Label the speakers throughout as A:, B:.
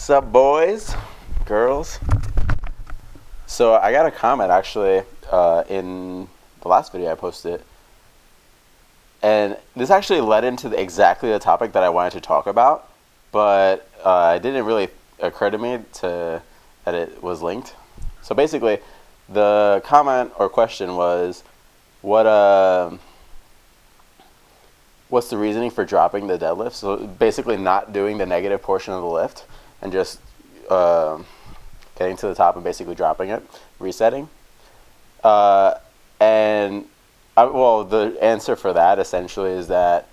A: Sup, boys, girls? So I got a comment actually in the last video I posted, and this actually led into exactly the topic that I wanted to talk about, but it didn't really occur to me that it was linked. So basically, the comment or question was, what's the reasoning for dropping the deadlift? So basically, not doing the negative portion of the lift and just getting to the top and basically dropping it, resetting. Well, the answer for that essentially is that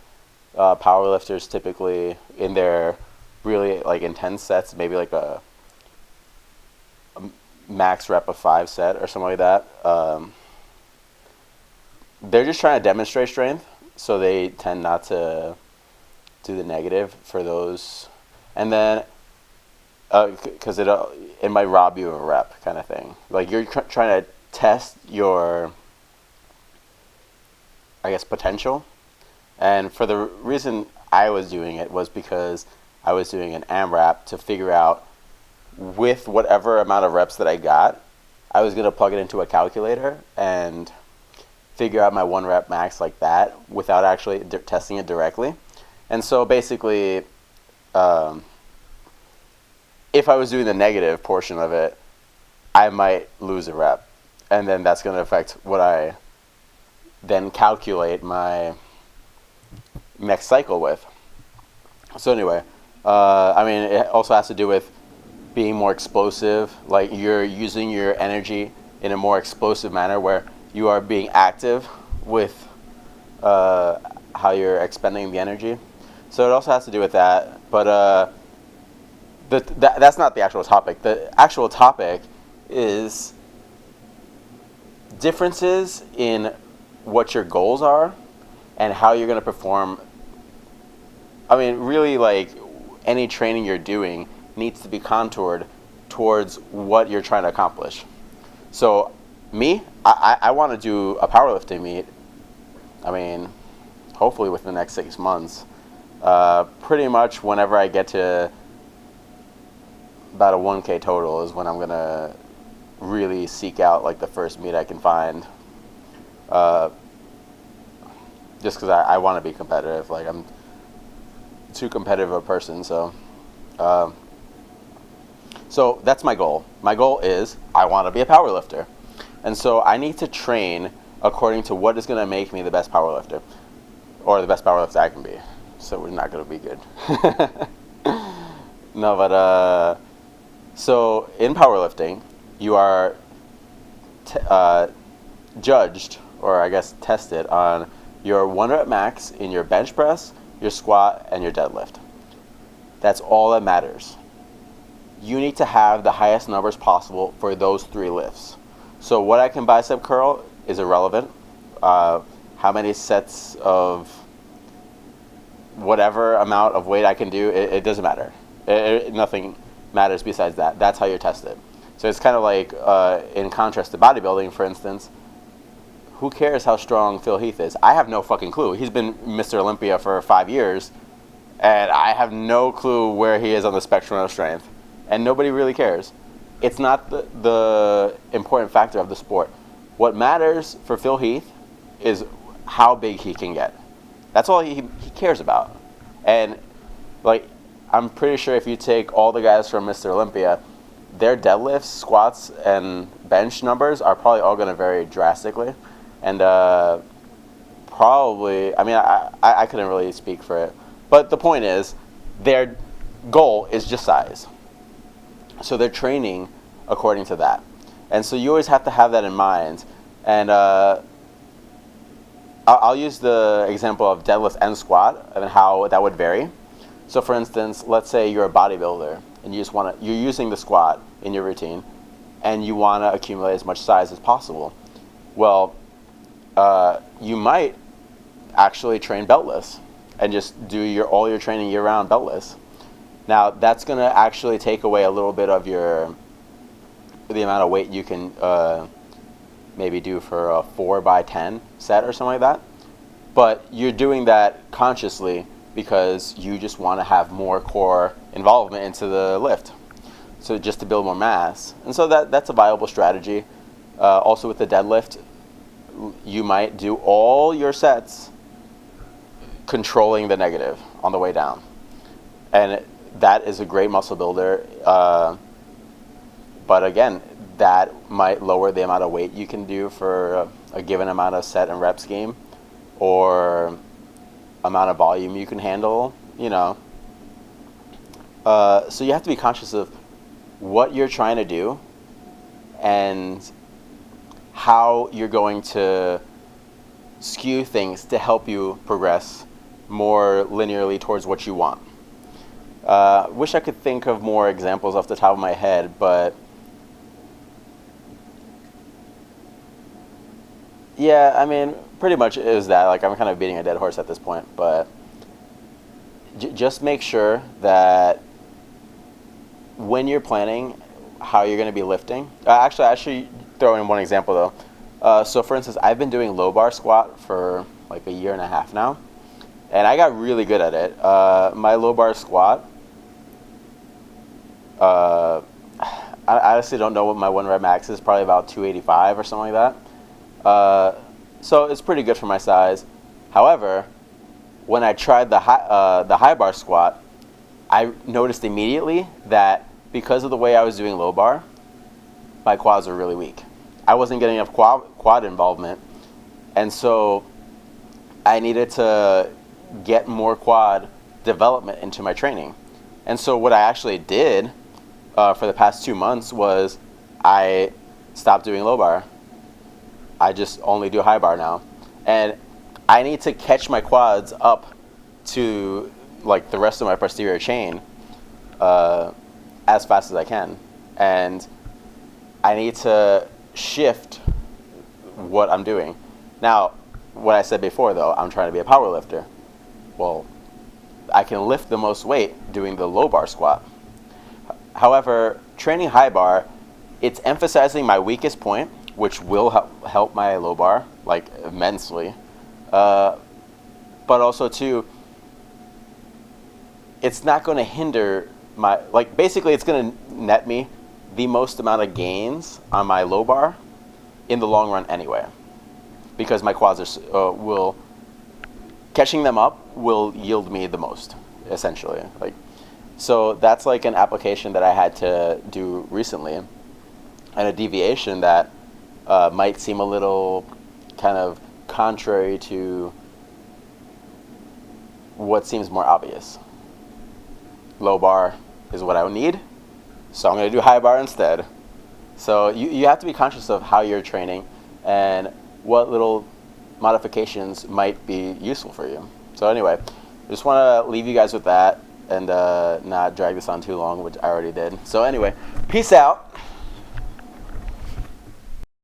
A: powerlifters typically, in their really like intense sets, maybe like a max rep of 5 set or something like that, they're just trying to demonstrate strength, so they tend not to do the negative for those, and then because it might rob you of a rep kind of thing. Like you're trying to test your, I guess, potential. And for the reason I was doing it was because I was doing an AMRAP to figure out, with whatever amount of reps that I got, I was going to plug it into a calculator and figure out my 1 rep max like that without actually testing it directly. And so basically, if I was doing the negative portion of it, I might lose a rep. And then that's going to affect what I then calculate my next cycle with. So anyway, I mean, it also has to do with being more explosive. Like you're using your energy in a more explosive manner where you are being active with how you're expending the energy. So it also has to do with that. But that's not the actual topic. The actual topic is differences in what your goals are and how you're going to perform. I mean, really, like, any training you're doing needs to be contoured towards what you're trying to accomplish. So me, I want to do a powerlifting meet. I mean, hopefully within the next 6 months. Pretty much whenever I get to about a 1K total is when I'm going to really seek out like the first meet I can find. Just because I want to be competitive. Like, I'm too competitive a person, so so that's my goal. My goal is I want to be a powerlifter. And so I need to train according to what is going to make me the best powerlifter, or the best powerlifter I can be. So we're not going to be good. No, but so in powerlifting, you are judged, or I guess tested, on your 1 rep max in your bench press, your squat, and your deadlift. That's all that matters. You need to have the highest numbers possible for those 3 lifts. So what I can bicep curl is irrelevant. How many sets of whatever amount of weight I can do, it doesn't matter. Nothing matters besides that. That's how you're tested. So it's kind of like, in contrast to bodybuilding, for instance, who cares how strong Phil Heath is? I have no fucking clue. He's been Mr. Olympia for 5 years, and I have no clue where he is on the spectrum of strength. And nobody really cares. It's not the important factor of the sport. What matters for Phil Heath is how big he can get. That's all he cares about. And like, I'm pretty sure if you take all the guys from Mr. Olympia, their deadlifts, squats, and bench numbers are probably all going to vary drastically. And probably, I mean, I couldn't really speak for it. But the point is, their goal is just size. So they're training according to that. And so you always have to have that in mind. And I'll use the example of deadlift and squat and how that would vary. So for instance, let's say you're a bodybuilder and you're using the squat in your routine and you want to accumulate as much size as possible. Well, you might actually train beltless and just do all your training year-round beltless. Now, that's going to actually take away a little bit of the amount of weight you can maybe do for a 4x10 set or something like that. But you're doing that consciously because you just want to have more core involvement into the lift. So just to build more mass. And so that's a viable strategy. Also with the deadlift, you might do all your sets controlling the negative on the way down. And that is a great muscle builder. But again, that might lower the amount of weight you can do for a given amount of set and rep scheme, or amount of volume you can handle, you know. So you have to be conscious of what you're trying to do and how you're going to skew things to help you progress more linearly towards what you want. Wish I could think of more examples off the top of my head, but yeah, I mean, pretty much is that. Like, I'm kind of beating a dead horse at this point, but just make sure that when you're planning how you're going to be lifting. Actually, I should throw in one example though. So for instance, I've been doing low bar squat for like a year and a half now, and I got really good at it. My low bar squat, I honestly don't know what my 1 rep max is, probably about 285 or something like that. So it's pretty good for my size. However, when I tried the high bar squat, I noticed immediately that because of the way I was doing low bar, my quads were really weak. I wasn't getting enough quad involvement, and so I needed to get more quad development into my training. And so what I actually did for the past 2 months was I stopped doing low bar. I just only do high bar now. And I need to catch my quads up to like the rest of my posterior chain as fast as I can. And I need to shift what I'm doing. Now, what I said before though, I'm trying to be a power lifter. Well, I can lift the most weight doing the low bar squat. However, training high bar, it's emphasizing my weakest point, which will help my low bar like immensely. But also too, it's not going to hinder my, like basically it's going to net me the most amount of gains on my low bar in the long run anyway, because my quads are, catching them up will yield me the most, essentially. Like, so that's like an application that I had to do recently, and a deviation that might seem a little kind of contrary to what seems more obvious. Low bar is what I would need, so I'm going to do high bar instead. So you have to be conscious of how you're training and what little modifications might be useful for you. So anyway, I just want to leave you guys with that and not drag this on too long, which I already did. So anyway, peace out.